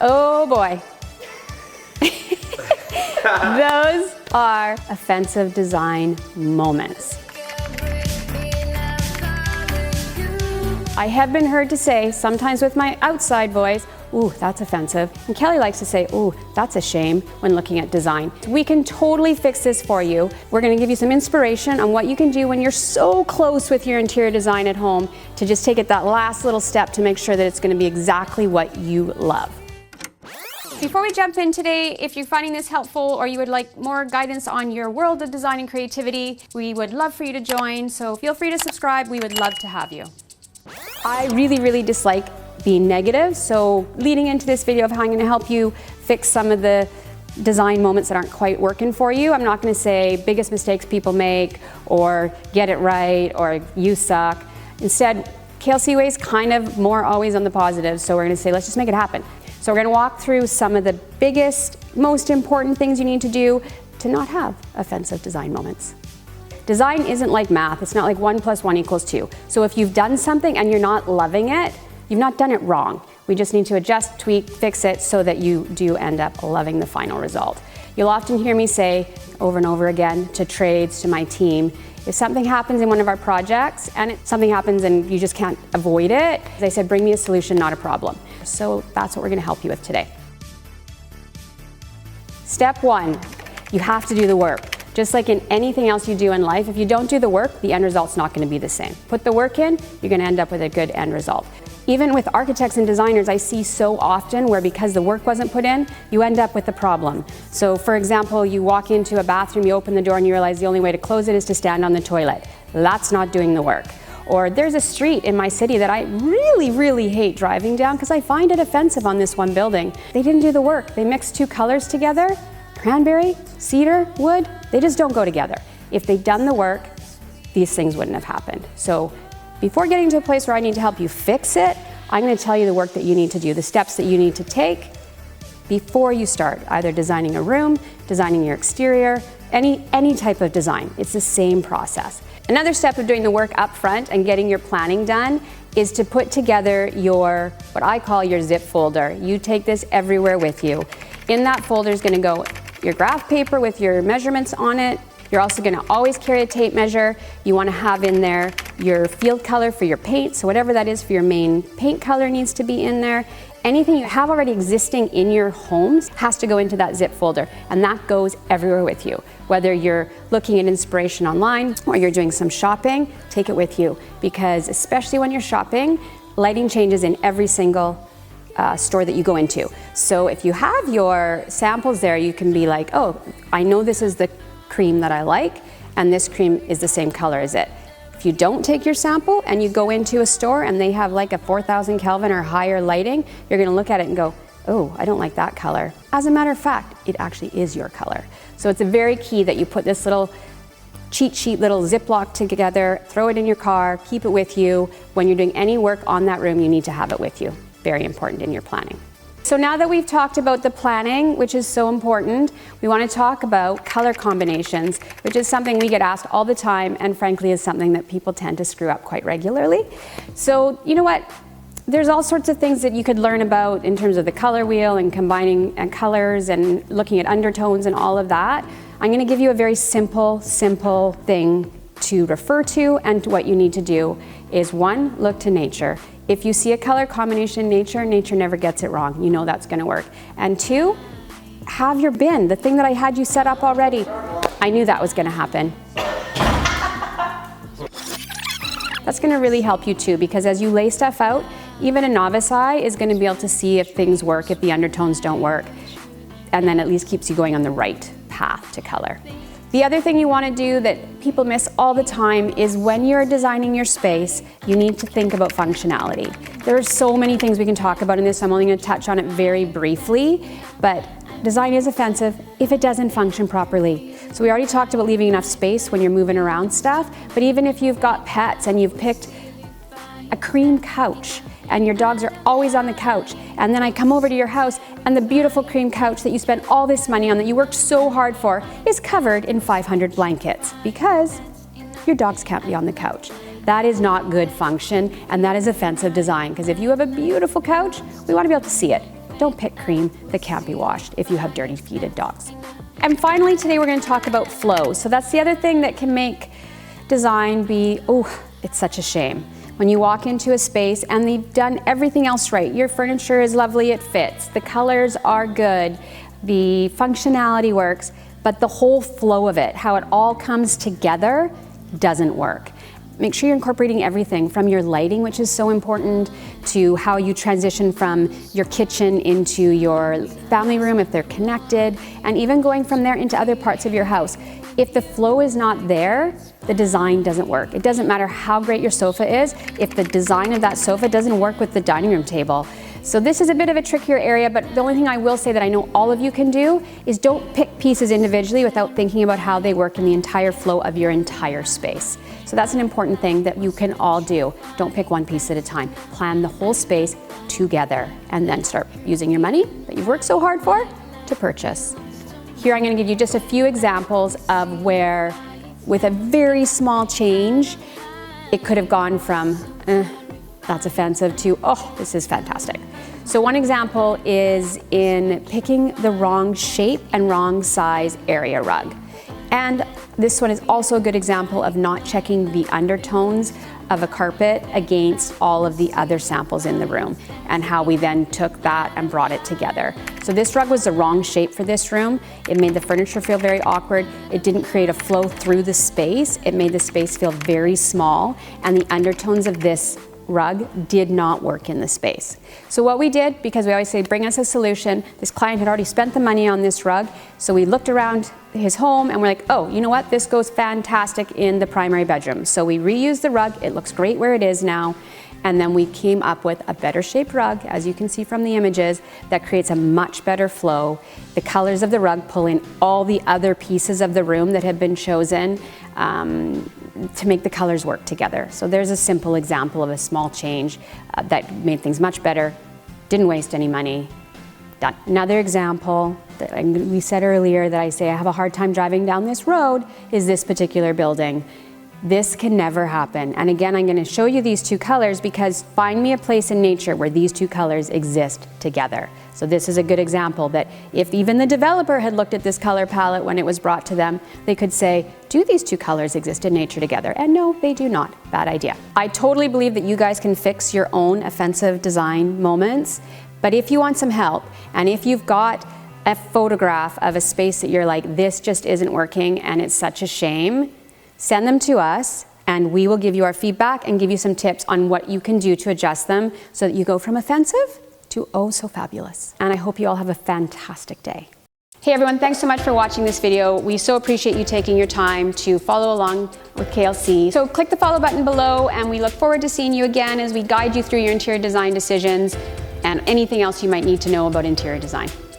Oh boy. Those are offensive design moments. I have been heard to say, sometimes with my outside voice, ooh, that's offensive. And Kelly likes to say, ooh, that's a shame when looking at design. We can totally fix this for you. We're gonna give you some inspiration on what you can do when you're so close with your interior design at home to just take it that last little step to make sure that it's gonna be exactly what you love. Before we jump in today, if you're finding this helpful or you would like more guidance on your world of design and creativity, we would love for you to join, so feel free to subscribe. We would love to have you. I really dislike being negative, so leading into this video of how I'm going to help you fix some of the design moments that aren't quite working for you. I'm not going to say biggest mistakes people make or get it right or you suck. Instead, KLC way is kind of more always on the positive, so we're going to say let's just make it happen. So we're going to walk through some of the biggest, most important things you need to do to not have offensive design moments. Design isn't like math. It's not like 1 + 1 = 2. So if you've done something and you're not loving it, you've not done it wrong. We just need to adjust, tweak, fix it so that you do end up loving the final result. You'll often hear me say over and over again to trades, to my team, if something happens in one of our projects and something happens and you just can't avoid it, as I said, bring me a solution, not a problem. So that's what we're going to help you with today. Step 1, you have to do the work. Just like in anything else you do in life, if you don't do the work, the end result's not going to be the same. Put the work in, you're going to end up with a good end result. Even with architects and designers, I see so often where because the work wasn't put in, you end up with a problem. So for example, you walk into a bathroom, you open the door and you realize the only way to close it is to stand on the toilet. That's not doing the work. Or there's a street in my city that I really hate driving down because I find it offensive on this one building. They didn't do the work. They mixed 2 colors together, cranberry, cedar, wood. They just don't go together. If they'd done the work, these things wouldn't have happened. So before getting to a place where I need to help you fix it, I'm going to tell you the work that you need to do, the steps that you need to take before you start either designing a room, designing your exterior, any type of design. It's the same process. Another step of doing the work up front and getting your planning done is to put together your, what I call your zip folder. You take this everywhere with you. In that folder is going to go your graph paper with your measurements on it. You're also going to always carry a tape measure. You want to have in there your field color for your paint, so whatever that is for your main paint color needs to be in there. Anything you have already existing in your homes has to go into that zip folder, and that goes everywhere with you. Whether you're looking at inspiration online or you're doing some shopping, take it with you, because especially when you're shopping, lighting changes in every single store that you go into. So if you have your samples there, you can be like, oh, I know this is the cream that I like, and this cream is the same color as it. If you don't take your sample and you go into a store and they have like a 4,000 Kelvin or higher lighting, you're going to look at it and go, oh, I don't like that color. As a matter of fact, it actually is your color. So it's a very key that you put this little cheat sheet, little Ziploc together, throw it in your car, keep it with you. When you're doing any work on that room, you need to have it with you. Very important in your planning. So now that we've talked about the planning, which is so important, we want to talk about color combinations, which is something we get asked all the time and frankly is something that people tend to screw up quite regularly. So you know what? There's all sorts of things that you could learn about in terms of the color wheel and combining colors and looking at undertones and all of that. I'm going to give you a very simple thing to refer to, and what you need to do is 1, look to nature. If you see a color combination in nature, nature never gets it wrong. You know that's going to work. And 2, have your bin, the thing that I had you set up already. I knew that was going to happen. That's going to really help you too, because as you lay stuff out, even a novice eye is going to be able to see if things work, if the undertones don't work, and then at least keeps you going on the right path to color. The other thing you want to do that people miss all the time is when you're designing your space, you need to think about functionality. There are so many things we can talk about in this. I'm only going to touch on it very briefly, but design is offensive if it doesn't function properly. So we already talked about leaving enough space when you're moving around stuff, but even if you've got pets and you've picked a cream couch and your dogs are always on the couch, and then I come over to your house and the beautiful cream couch that you spent all this money on, that you worked so hard for, is covered in 500 blankets because your dogs can't be on the couch. That is not good function, and that is offensive design, because if you have a beautiful couch, we want to be able to see it. Don't pick cream that can't be washed if you have dirty feeted dogs. And finally, today we're going to talk about flow. So that's the other thing that can make design be, oh, it's such a shame. When you walk into a space and they've done everything else right, your furniture is lovely, it fits, the colors are good, the functionality works, but the whole flow of it, how it all comes together, doesn't work. Make sure you're incorporating everything from your lighting, which is so important, to how you transition from your kitchen into your family room if they're connected, and even going from there into other parts of your house. If the flow is not there, the design doesn't work. It doesn't matter how great your sofa is if the design of that sofa doesn't work with the dining room table. So this is a bit of a trickier area, but the only thing I will say that I know all of you can do is don't pick pieces individually without thinking about how they work in the entire flow of your entire space. So that's an important thing that you can all do. Don't pick one piece at a time. Plan the whole space together and then start using your money that you've worked so hard for to purchase. Here I'm going to give you just a few examples of where, with a very small change, it could have gone from, that's offensive, to, oh, this is fantastic. So one example is in picking the wrong shape and wrong size area rug. And this one is also a good example of not checking the undertones of a carpet against all of the other samples in the room, and how we then took that and brought it together. So this rug was the wrong shape for this room. It made the furniture feel very awkward. It didn't create a flow through the space. It made the space feel very small, and the undertones of this rug did not work in the space. So what we did, because we always say bring us a solution, this client had already spent the money on this rug, so we looked around his home and we're like, oh, you know what, this goes fantastic in the primary bedroom. So we reused the rug, it looks great where it is now, and then we came up with a better shaped rug, as you can see from the images, that creates a much better flow. The colors of the rug pull in all the other pieces of the room that have been chosen to make the colors work together. So there's a simple example of a small change that made things much better, didn't waste any money. Done. Another example that we said earlier that I say I have a hard time driving down this road is this particular building. This can never happen. And again, I'm going to show you these two colors because find me a place in nature where these two colors exist together. So this is a good example that if even the developer had looked at this color palette when it was brought to them, they could say, do these two colors exist in nature together? And no, they do not. Bad idea. I totally believe that you guys can fix your own offensive design moments, but if you want some help, and if you've got a photograph of a space that you're like, this just isn't working and it's such a shame, send them to us and we will give you our feedback and give you some tips on what you can do to adjust them so that you go from offensive to oh so fabulous. And I hope you all have a fantastic day. Hey everyone, thanks so much for watching this video. We so appreciate you taking your time to follow along with KLC. So click the follow button below and we look forward to seeing you again as we guide you through your interior design decisions and anything else you might need to know about interior design.